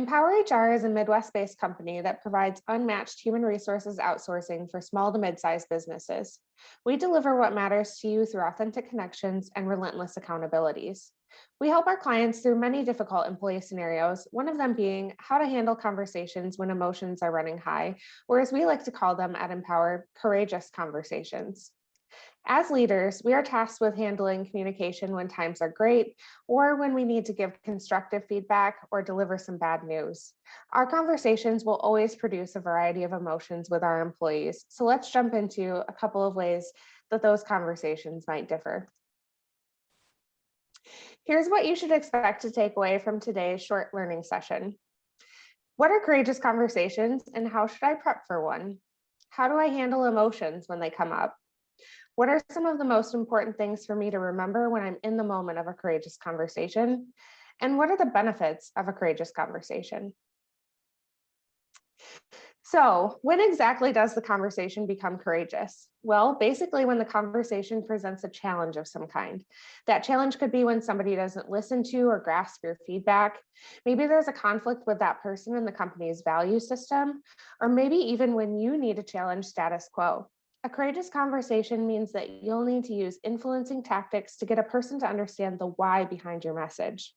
Empower HR is a Midwest-based company that provides unmatched human resources outsourcing for small to mid-sized businesses. We deliver what matters to you through authentic connections and relentless accountabilities. We help our clients through many difficult employee scenarios, one of them being how to handle conversations when emotions are running high, or as we like to call them at Empower, courageous conversations. As leaders, we are tasked with handling communication when times are great or when we need to give constructive feedback or deliver some bad news. Our conversations will always produce a variety of emotions with our employees. So let's jump into a couple of ways that those conversations might differ. Here's what you should expect to take away from today's short learning session. What are courageous conversations and how should I prep for one? How do I handle emotions when they come up? What are some of the most important things for me to remember when I'm in the moment of a courageous conversation? And what are the benefits of a courageous conversation? So, when exactly does the conversation become courageous? Well, basically when the conversation presents a challenge of some kind. That challenge could be when somebody doesn't listen to or grasp your feedback. Maybe there's a conflict with that person in the company's value system, or maybe even when you need to challenge status quo. A courageous conversation means that you'll need to use influencing tactics to get a person to understand the why behind your message.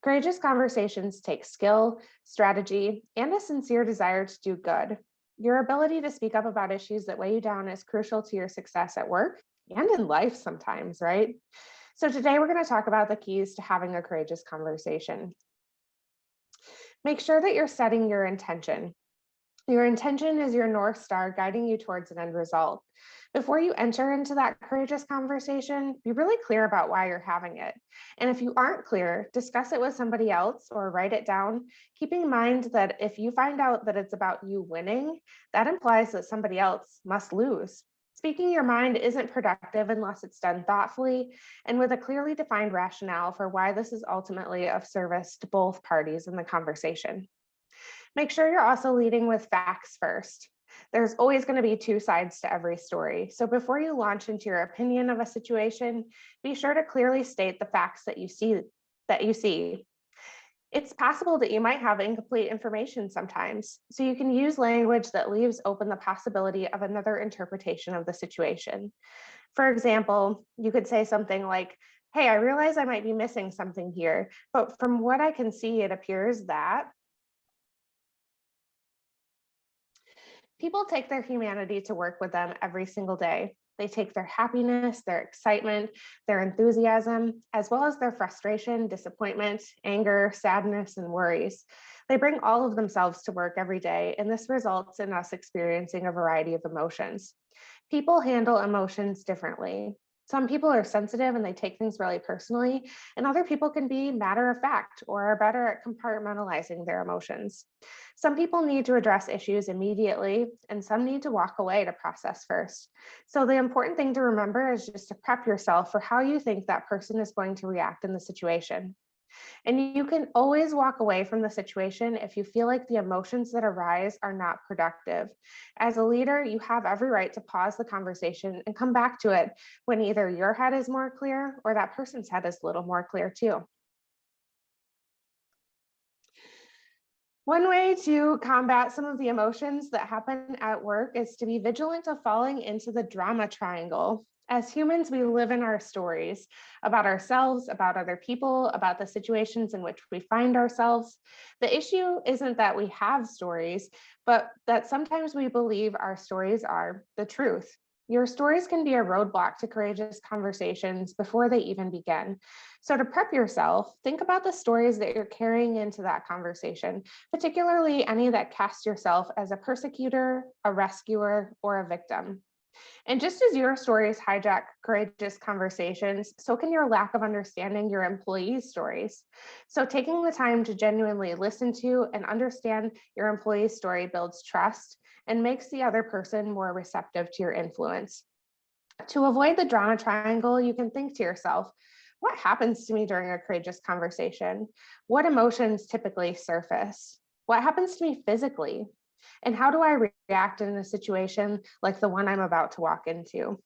Courageous conversations take skill, strategy, and a sincere desire to do good. Your ability to speak up about issues that weigh you down is crucial to your success at work and in life sometimes, right? So today we're going to talk about the keys to having a courageous conversation. Make sure that you're setting your intention. Your intention is your North Star guiding you towards an end result. Before you enter into that courageous conversation, be really clear about why you're having it. And if you aren't clear, discuss it with somebody else or write it down, keeping in mind that if you find out that it's about you winning, that implies that somebody else must lose. Speaking your mind isn't productive unless it's done thoughtfully and with a clearly defined rationale for why this is ultimately of service to both parties in the conversation. Make sure you're also leading with facts first. There's always going to be two sides to every story. So before you launch into your opinion of a situation, be sure to clearly state the facts that you see. It's possible that you might have incomplete information sometimes. So you can use language that leaves open the possibility of another interpretation of the situation. For example, you could say something like, "Hey, I realize I might be missing something here, but from what I can see, it appears that." People take their humanity to work with them every single day. They take their happiness, their excitement, their enthusiasm, as well as their frustration, disappointment, anger, sadness, and worries. They bring all of themselves to work every day, and this results in us experiencing a variety of emotions. People handle emotions differently. Some people are sensitive and they take things really personally, and other people can be matter of fact or are better at compartmentalizing their emotions. Some people need to address issues immediately, and some need to walk away to process first. So, the important thing to remember is just to prep yourself for how you think that person is going to react in the situation. And you can always walk away from the situation if you feel like the emotions that arise are not productive. As a leader, you have every right to pause the conversation and come back to it when either your head is more clear or that person's head is a little more clear too. One way to combat some of the emotions that happen at work is to be vigilant of falling into the drama triangle. As humans, we live in our stories about ourselves, about other people, about the situations in which we find ourselves. The issue isn't that we have stories, but that sometimes we believe our stories are the truth. Your stories can be a roadblock to courageous conversations before they even begin. So, to prep yourself, think about the stories that you're carrying into that conversation, particularly any that cast yourself as a persecutor, a rescuer, or a victim. And just as your stories hijack courageous conversations, so can your lack of understanding your employees' stories. So, taking the time to genuinely listen to and understand your employee's story builds trust and makes the other person more receptive to your influence. To avoid the drama triangle, you can think to yourself, what happens to me during a courageous conversation? What emotions typically surface? What happens to me physically? And how do I react in a situation like the one I'm about to walk into?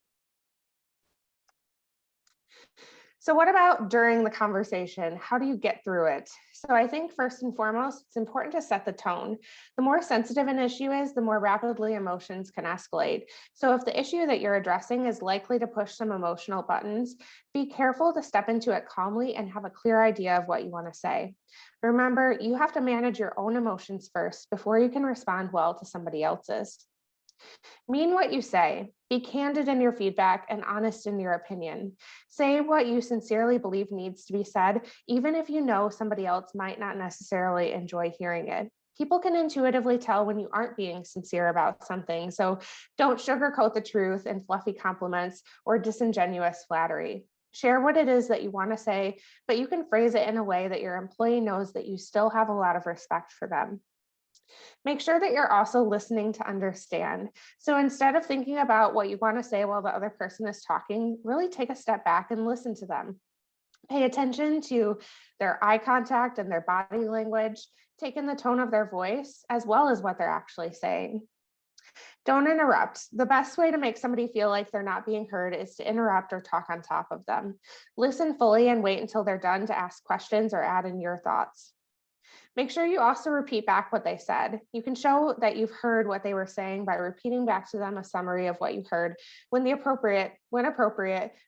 So what about during the conversation? How do you get through it? So I think first and foremost, it's important to set the tone. The more sensitive an issue is, the more rapidly emotions can escalate. So if the issue that you're addressing is likely to push some emotional buttons, be careful to step into it calmly and have a clear idea of what you want to say. Remember, you have to manage your own emotions first before you can respond well to somebody else's. Mean what you say. Be candid in your feedback and honest in your opinion. Say what you sincerely believe needs to be said, even if you know somebody else might not necessarily enjoy hearing it. People can intuitively tell when you aren't being sincere about something, so don't sugarcoat the truth in fluffy compliments or disingenuous flattery. Share what it is that you want to say, but you can phrase it in a way that your employee knows that you still have a lot of respect for them. Make sure that you're also listening to understand. So instead of thinking about what you want to say while the other person is talking, really take a step back and listen to them. Pay attention to their eye contact and their body language, take in the tone of their voice, as well as what they're actually saying. Don't interrupt. The best way to make somebody feel like they're not being heard is to interrupt or talk on top of them. Listen fully and wait until they're done to ask questions or add in your thoughts. Make sure you also repeat back what they said. You can show that you've heard what they were saying by repeating back to them a summary of what you heard when appropriate,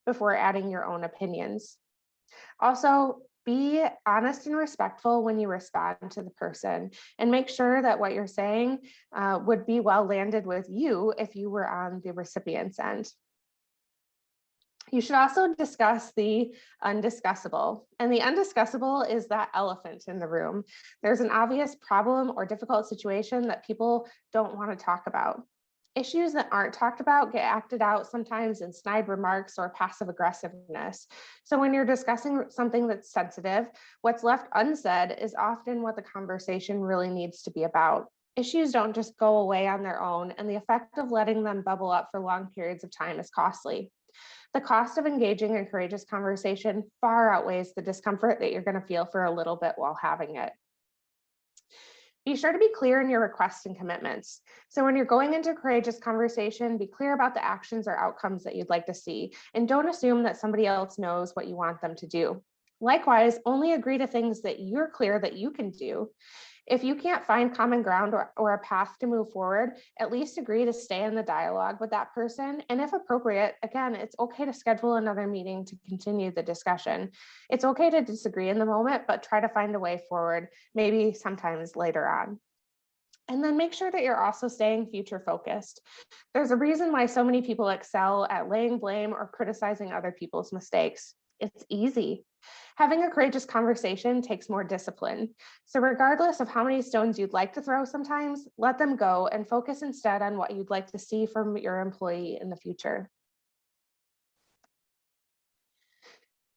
before adding your own opinions. Also, be honest and respectful when you respond to the person, and make sure that what you're saying would be well landed with you if you were on the recipient's end. You should also discuss the undiscussable. And the undiscussable is that elephant in the room. There's an obvious problem or difficult situation that people don't want to talk about. Issues that aren't talked about get acted out sometimes in snide remarks or passive aggressiveness. So when you're discussing something that's sensitive, what's left unsaid is often what the conversation really needs to be about. Issues don't just go away on their own, and the effect of letting them bubble up for long periods of time is costly. The cost of engaging in courageous conversation far outweighs the discomfort that you're going to feel for a little bit while having it. Be sure to be clear in your requests and commitments. So when you're going into courageous conversation, be clear about the actions or outcomes that you'd like to see, and don't assume that somebody else knows what you want them to do. Likewise, only agree to things that you're clear that you can do. If you can't find common ground or a path to move forward, at least agree to stay in the dialogue with that person. And if appropriate, again, it's okay to schedule another meeting to continue the discussion. It's okay to disagree in the moment, but try to find a way forward, maybe sometimes later on. And then make sure that you're also staying future focused. There's a reason why so many people excel at laying blame or criticizing other people's mistakes. It's easy. Having a courageous conversation takes more discipline. So regardless of how many stones you'd like to throw sometimes, let them go and focus instead on what you'd like to see from your employee in the future.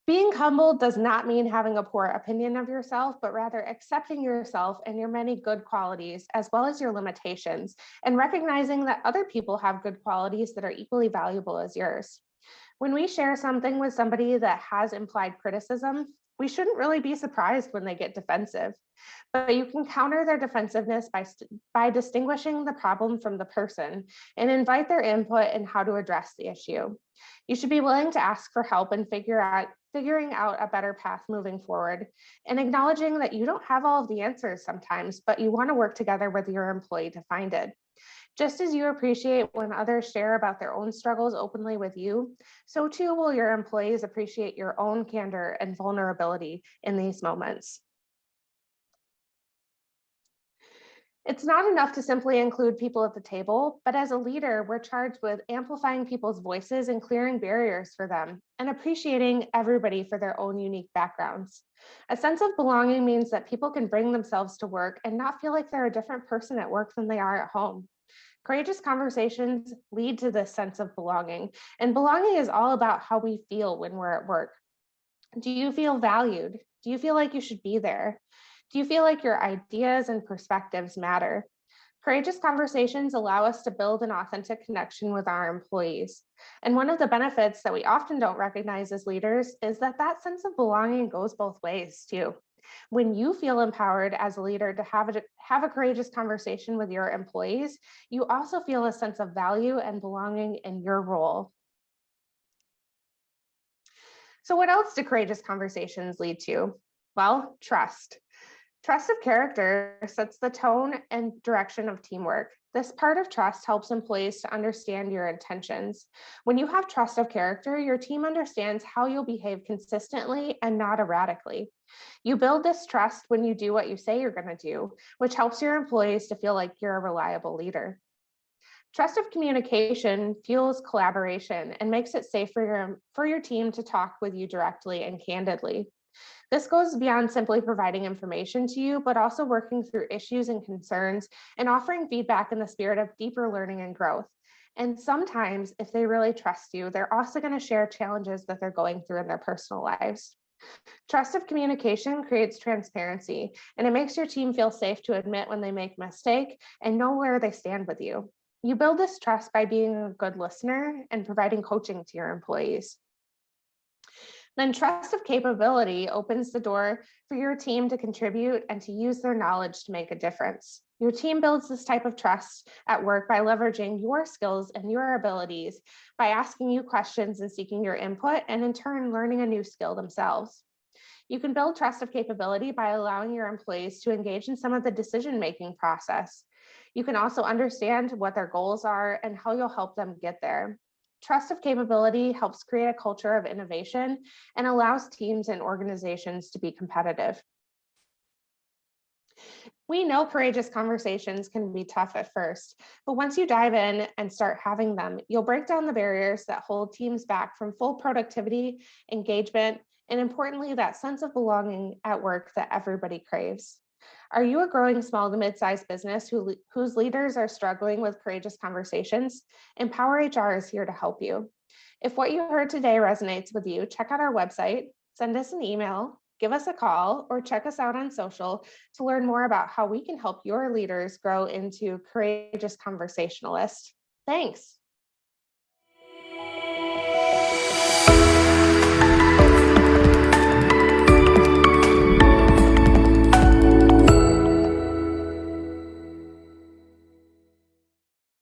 Being humble does not mean having a poor opinion of yourself, but rather accepting yourself and your many good qualities, as well as your limitations, and recognizing that other people have good qualities that are equally valuable as yours. When we share something with somebody that has implied criticism, we shouldn't really be surprised when they get defensive. But you can counter their defensiveness by distinguishing the problem from the person and invite their input in how to address the issue. You should be willing to ask for help in figuring out a better path moving forward, and acknowledging that you don't have all of the answers sometimes, but you want to work together with your employee to find it. Just as you appreciate when others share about their own struggles openly with you, so too will your employees appreciate your own candor and vulnerability in these moments. It's not enough to simply include people at the table, but as a leader, we're charged with amplifying people's voices and clearing barriers for them, and appreciating everybody for their own unique backgrounds. A sense of belonging means that people can bring themselves to work and not feel like they're a different person at work than they are at home. Courageous conversations lead to this sense of belonging, and belonging is all about how we feel when we're at work. Do you feel valued? Do you feel like you should be there? Do you feel like your ideas and perspectives matter? Courageous conversations allow us to build an authentic connection with our employees. And one of the benefits that we often don't recognize as leaders is that that sense of belonging goes both ways too. When you feel empowered as a leader to have a courageous conversation with your employees, you also feel a sense of value and belonging in your role. So what else do courageous conversations lead to? Well, trust. Trust of character sets the tone and direction of teamwork. This part of trust helps employees to understand your intentions. When you have trust of character, your team understands how you'll behave consistently and not erratically. You build this trust when you do what you say you're going to do, which helps your employees to feel like you're a reliable leader. Trust of communication fuels collaboration and makes it safe for your team to talk with you directly and candidly. This goes beyond simply providing information to you, but also working through issues and concerns and offering feedback in the spirit of deeper learning and growth. And sometimes, if they really trust you, they're also going to share challenges that they're going through in their personal lives. Trust of communication creates transparency, and it makes your team feel safe to admit when they make a mistake and know where they stand with you. You build this trust by being a good listener and providing coaching to your employees. Then trust of capability opens the door for your team to contribute and to use their knowledge to make a difference. Your team builds this type of trust at work by leveraging your skills and your abilities, by asking you questions and seeking your input, and in turn, learning a new skill themselves. You can build trust of capability by allowing your employees to engage in some of the decision-making process. You can also understand what their goals are and how you'll help them get there. Trust of capability helps create a culture of innovation and allows teams and organizations to be competitive. We know courageous conversations can be tough at first, but once you dive in and start having them, you'll break down the barriers that hold teams back from full productivity, engagement, and importantly, that sense of belonging at work that everybody craves. Are you a growing small to mid-sized business whose leaders are struggling with courageous conversations? Empower HR is here to help you. If what you heard today resonates with you, check out our website, send us an email, give us a call, or check us out on social to learn more about how we can help your leaders grow into courageous conversationalists. Thanks.